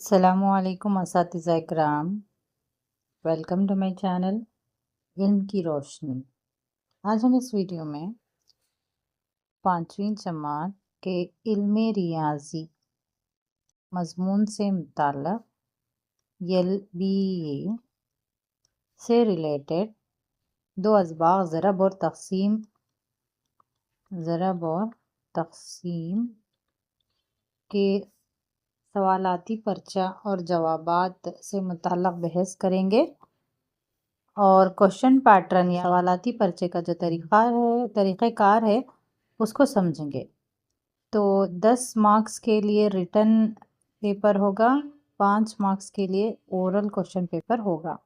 अस्सलामुअलैकुम असातिज़ा इकराम। Welcome to my channel इल्म की रोशनी। आज हम इस वीडियो में 5वीं जमात के इल्म रियाजी मजमून से मुताल्लिक़ LBA से रिलेटेड दो असबाग ज़रब और तक़सीम के सवालाती पर्चा और जवाबात से मुताल्लिक़ बहस करेंगे और क्वेश्चन पैटर्न या सवालाती पर्चे का जो तरीक़ाकार है उसको समझेंगे। तो 10 मार्क्स के लिए रिटन पेपर होगा, 5 मार्क्स के लिए ओरल क्वेश्चन पेपर होगा।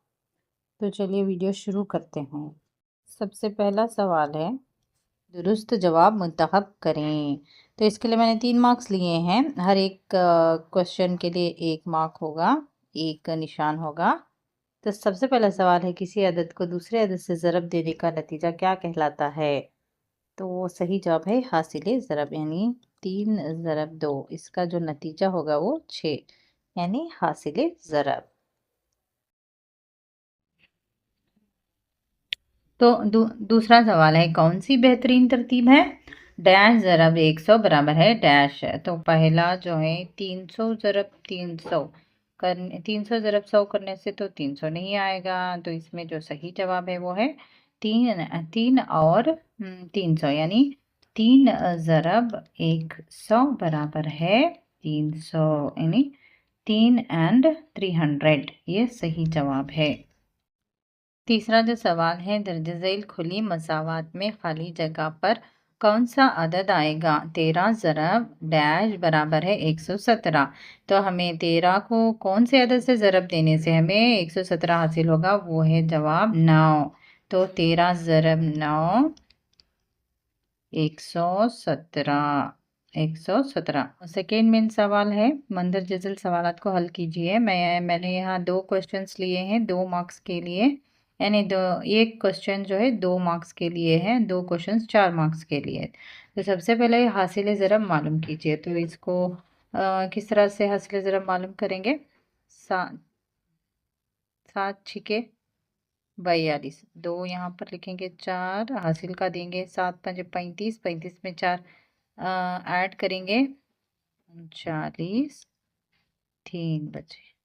तो चलिए वीडियो शुरू करते हैं। सबसे पहला सवाल है, दुरुस्त जवाब मुंतखब करें। तो इसके लिए मैंने 3 मार्क्स लिए हैं। हर एक क्वेश्चन के लिए 1 मार्क होगा, 1 निशान होगा। तो सबसे पहला सवाल है, किसी अदद को दूसरे अदद से ज़रब देने का नतीजा क्या कहलाता है? तो सही जवाब है हासिल ज़रब, यानी 3 ज़रब 2, इसका जो नतीजा होगा वो 6, यानी हासिल ज़रब। तो दूसरा सवाल है, कौन सी बेहतरीन तरतीब है? डैश ज़रब 100 बराबर है डैश। तो पहला जो है 300 ज़रब 300 करने 300 ज़रब 100 करने से तो 300 नहीं आएगा। तो इसमें जो सही जवाब है वो है 3 और 300, यानी 3 ज़रब 100 बराबर है 300, यानी 3 एंड 300, ये सही जवाब है। तीसरा जो सवाल है, दर्ज झैल खुली मसावात में खाली जगह पर कौन सा अदद आएगा? 13 ज़रब डैश बराबर है 117। तो हमें 13 को कौन से अदद से ज़रब देने से हमें 117 हासिल होगा? वो है जवाब 9। तो 13 ज़रब 9 117। 117। सेकेंड मेन सवाल है, मंदर जजल सवालात को हल कीजिए। मैंने यहाँ 2 क्वेश्चंस लिए हैं 2 मार्क्स के लिए, यानी एक क्वेश्चन जो है 2 मार्क्स के लिए है, 2 क्वेश्चंस 4 मार्क्स के लिए। तो सबसे पहले हासिल ज़रब मालूम कीजिए। तो इसको किस तरह से हासिल ज़रब मालूम करेंगे? 7 छिके 42, 2 यहाँ पर लिखेंगे, 4 हासिल का देंगे, 7 5 35, 35 में 4 ऐड करेंगे 39, 3 बचे।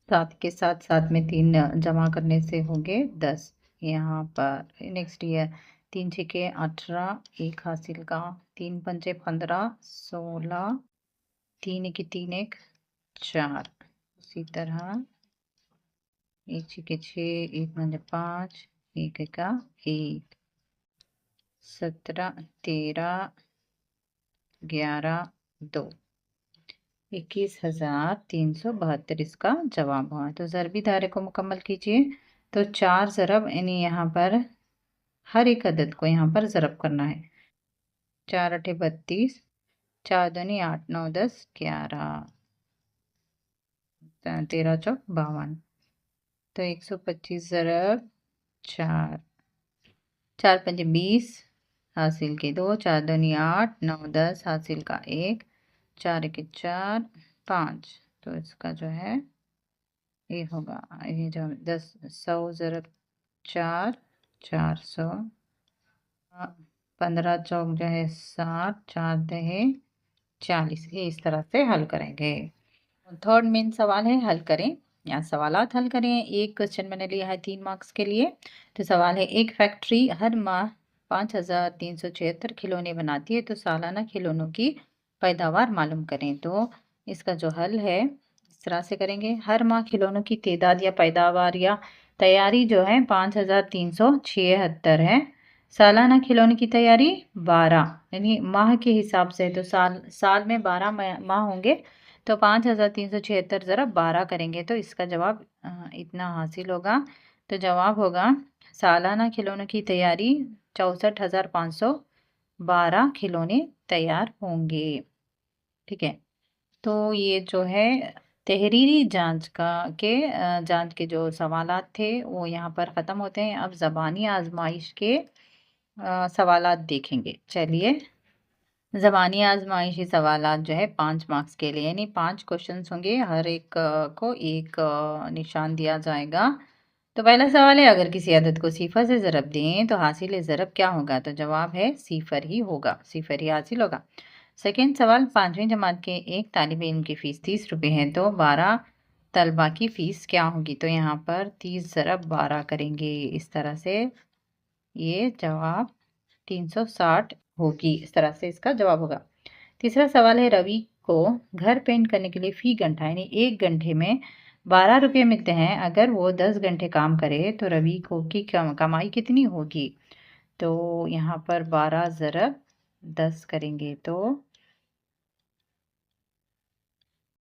7 के साथ 7 में 3 जमा करने से होंगे 10। यहाँ पर नेक्स्ट ईयर 3 छिके 18, 1 हासिल का, 3 पंजे 15, 16, 3 की 3 1 4। उसी तरह 1 छिके 6, 1 पंजे 5, 1 का 1, 17 13 11 2, 21,372 इसका जवाब हुआ। तो ज़रबी दायरे को मुकम्मल कीजिए। तो 4 ज़रब, यानी यहाँ पर हर एक अदद को यहाँ पर ज़रब करना है। 4 8 32, 4 दूनी 8 9 10 11, 13 चौक 52। तो 125 ज़रब 4, 4 पंजे 20 हासिल के 2, 4 दूनी 8 9 10 हासिल का 1, 4 के 4 5। तो इसका जो है ये होगा, ये जो 10 100 ज़रब 4 400, 15 चौक जो है 60, 4 दहे 40। ये इस तरह से हल करेंगे। थर्ड मेन सवाल है, हल करें या सवालात हल करें। एक क्वेश्चन मैंने लिया है 3 मार्क्स के लिए। तो सवाल है, एक फैक्ट्री हर माह 5376 खिलौने बनाती है, तो सालाना खिलौनों की पैदावार मालूम करें। तो इसका जो हल है इस तरह से करेंगे, हर माह खिलौनों की तादाद या पैदावार या तैयारी जो है 5376 है। सालाना खिलौने की तैयारी 12, यानी माह के हिसाब से, तो साल में 12 माह होंगे। तो 5376 ज़रा 12 करेंगे तो इसका जवाब इतना हासिल होगा। तो जवाब होगा, सालाना खिलौनों की तैयारी 64,512 खिलौने तैयार होंगे। ठीक है, तो ये जो है तहरीरी जांच के जो सवालात थे वो यहाँ पर ख़त्म होते हैं। अब ज़बानी आजमाइश के सवालात देखेंगे। चलिए, ज़बानी आज़माइशी सवालात जो है 5 मार्क्स के लिए, यानी 5 क्वेश्चंस होंगे, हर एक को एक निशान दिया जाएगा। तो पहला सवाल है, अगर किसी अदद को सिफर से ज़रब दें तो हासिल ज़रब क्या होगा? तो जवाब है सिफर ही होगा, सिफर ही हासिल होगा। सेकेंड सवाल, 5वीं जमात के एक तालिब इल्म की फ़ीस 30 रुपये है, तो 12 तलबा की फ़ीस क्या होगी? तो यहाँ पर 30 ज़रब 12 करेंगे, इस तरह से ये जवाब 360 होगी, इस तरह से इसका जवाब होगा। तीसरा सवाल है, रवि को घर पेंट करने के लिए फ़ी घंटा यानी 1 घंटे में 12 रुपये मिलते हैं। अगर वो 10 घंटे काम करे तो रवि को की कमाई कितनी होगी? तो यहाँ पर 12 ज़रब 10 करेंगे तो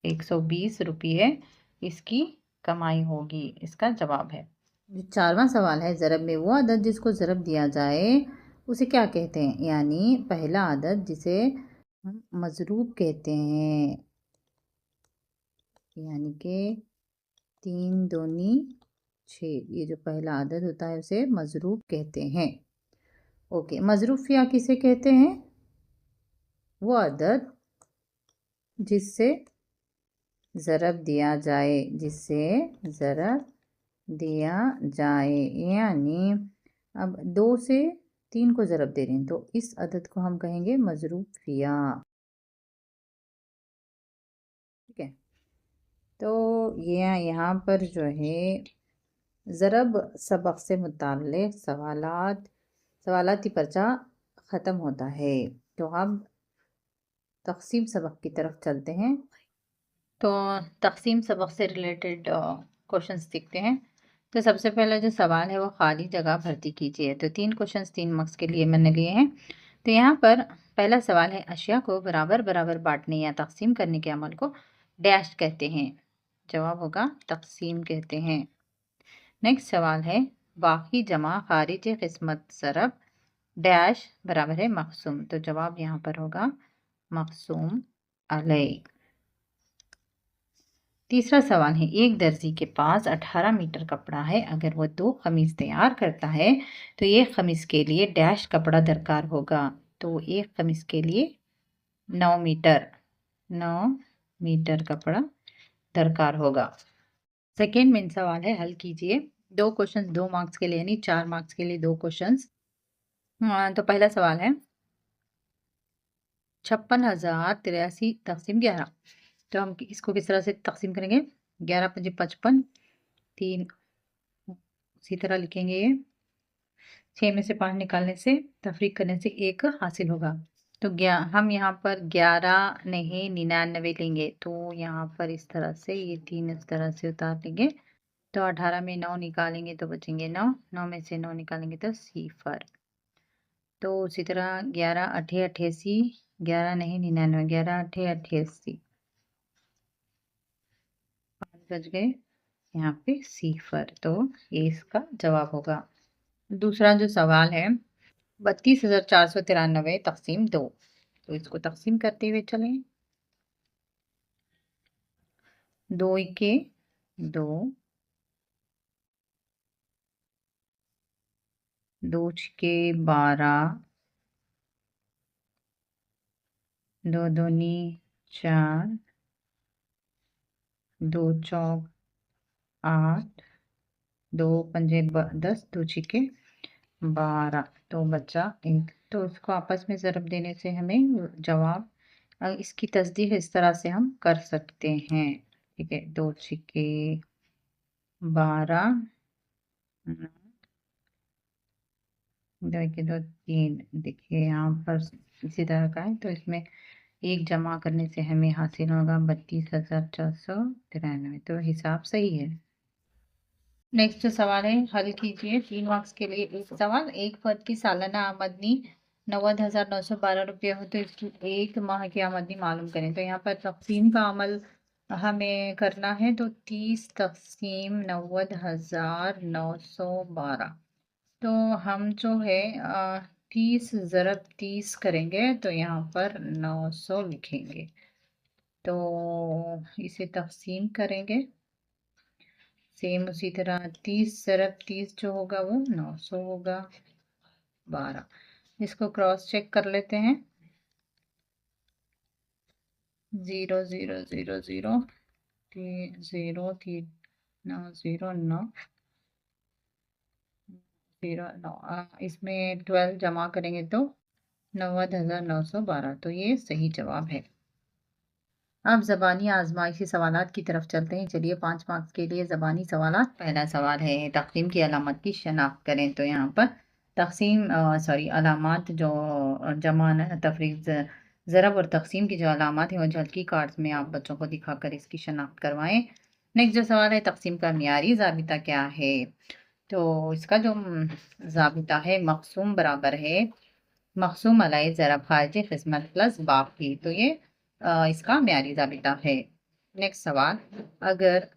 120 रुपये इसकी कमाई होगी, इसका जवाब है। जो 4वां सवाल है, ज़रब में वो अदद जिसको ज़रब दिया जाए उसे क्या कहते हैं? यानी पहला अदद जिसे हम मज़रूब कहते हैं, यानी कि 3 दूनी 6, ये जो पहला अदद होता है उसे मज़रूब कहते हैं। ओके, मज़रूफ या किसे कहते हैं? वो अदद जिससे ज़रब दिया जाए, जिससे ज़रब दिया जाए, यानी अब 2 से 3 को ज़रब दे रहे हैं तो इस अदद को हम कहेंगे मज़रूफिया। ठीक है, तो ये यहाँ पर जो है ज़रब सबक से मुताल्लिक़ सवालाती पर्चा ख़त्म होता है। तो अब तक़सीम सबक की तरफ चलते हैं। तो तक़सीम सबक से रिलेटेड क्वेश्चंस देखते हैं। तो सबसे पहला जो सवाल है वो खाली जगह भर्ती कीजिए। तो 3 क्वेश्चंस 3 मार्क्स के लिए मैंने लिए हैं। तो यहाँ पर पहला सवाल है, अशिया को बराबर बराबर बांटने या तक़सीम करने के अमल को डैश कहते हैं। जवाब होगा तक़सीम कहते हैं। नेक्स्ट सवाल है, बाकी जमा खारिज किस्मत ज़रब डैश बराबर है मक़सूम। तो जवाब यहाँ पर होगा मक़सूम अलै। तीसरा सवाल है, एक दर्जी के पास 18 मीटर कपड़ा है, अगर वो 2 खमीज तैयार करता है तो एक खमीज के लिए डैश कपड़ा दरकार होगा। तो एक खमीज के लिए 9 मीटर कपड़ा दरकार होगा। सेकेंड मेन सवाल है, हल कीजिए। 2 क्वेश्चन 2 मार्क्स के लिए, यानी 4 मार्क्स के लिए 2 क्वेश्चंस। तो पहला सवाल है, 56,083 तक़सीम 11। तो हम इसको किस तरह से तक़सीम करेंगे? 11 पंजे 55, 3 उसी तरह लिखेंगे। ये 6 में से 5 निकालने से, तफरीक करने से 1 हासिल होगा। तो हम यहाँ पर 11 नहीं 99 लेंगे। तो यहाँ पर इस तरह से ये 3 इस तरह से उतार लेंगे। तो 18 में 9 निकालेंगे तो बचेंगे 9, 9 में से 9 निकालेंगे तो सिफर। तो उसी तरह 11 अठे 88, 11 नहीं 99, 11 अठे 88, 5 बच गए यहाँ पे सिफर। तो ये इसका जवाब होगा। दूसरा जो सवाल है, 32,493 तक़सीम 2। तो इसको तक़सीम करते हुए चलें। 2 एके 2, 2 छके 12, 2 दूनी 4, 2 चौक 8, 2 पंजे 10, 2 छके 12, तो बचा 1। तो इसको आपस में ज़रब देने से हमें जवाब, इसकी तस्दीक इस तरह से हम कर सकते हैं। ठीक है, 2 छके 12, 2 के 2 3। देखिए यहाँ पर इसी तरह का है, तो इसमें 1 जमा करने से हमें हासिल होगा 32,493। तो हिसाब सही है। नेक्स्ट सवाल है, हल कीजिए। 3 मार्क्स के लिए एक सवाल, एक फर्द की सालाना आमदनी 90,912 रुपये हो तो इसकी एक माह की आमदनी मालूम करें। तो यहाँ पर तक़सीम का अमल हमें करना है। तो 30 तक़सीम 90,912। तो हम जो है 30 ज़रब 30 करेंगे तो यहाँ पर 900 लिखेंगे। तो इसे तक़सीम करेंगे सेम उसी तरह। 30 ज़रब 30 जो होगा वो 900 होगा 12। इसको क्रॉस चेक कर लेते हैं। 0 0 0 0 0 3 9 0 9 0 9, इसमें 12 जमा करेंगे तो 90,912, तो ये सही जवाब है। अब ज़बानी आजमाइशी सवालात की तरफ चलते हैं। चलिए 5 मार्क्स के लिए ज़बानी सवालात। पहला सवाल है तक़सीम की अलामत की शनाख्त करें। तो यहाँ पर तक़सीम अलामात जो जमा तफरीक ज़रब और तक़सीम की जो अलामात हैं वो झलकी कार्ड्स में आप बच्चों को दिखाकर इसकी शनाख्त करवाएं। नेक्स्ट जो सवाल है तक़सीम का मियारी ज़ाबिता क्या है। तो इसका जो ज़ाबिता है मक़सूम बराबर है मक़सूम अलैहि ज़रब ख़ारिजी क़िस्मत प्लस बाकी। तो ये इसका म्यारी ज़ाबिता है। नेक्स्ट सवाल, अगर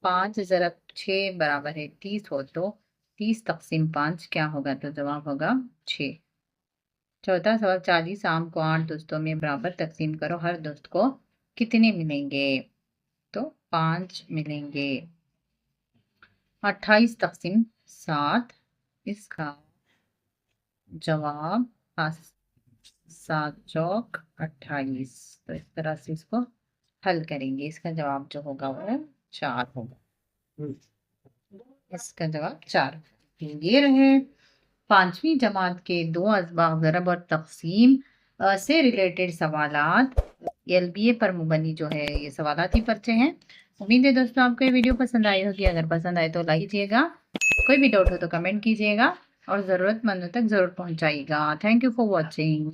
5 ज़रब 6 बराबर है 30 हो तो 30 तक़सीम 5 क्या होगा। तो जवाब होगा 6। चौथा सवाल, 40 आम को 8 दोस्तों में बराबर तक़सीम करो, हर दोस्त को कितने मिलेंगे। तो 5 मिलेंगे। 28 तक़सीम 7, इसका जवाब 7 चौक 28। तो इस तरह से इसको हल करेंगे। इसका जवाब जो होगा वो 4 होगा। इसका जवाब 4। ये रहे 5वीं जमात के 2 असबाब ज़रब और तक़सीम से रिलेटेड सवालात। LBA पर मुबनी जो है ये सवालाती पर्चे हैं। उम्मीद है दोस्तों आपको ये वीडियो पसंद आई होगी। अगर पसंद आए तो लाइक कीजिएगा, कोई भी डाउट हो तो कमेंट कीजिएगा और ज़रूरतमंदों तक ज़रूर पहुँचाइएगा। Thank you for watching.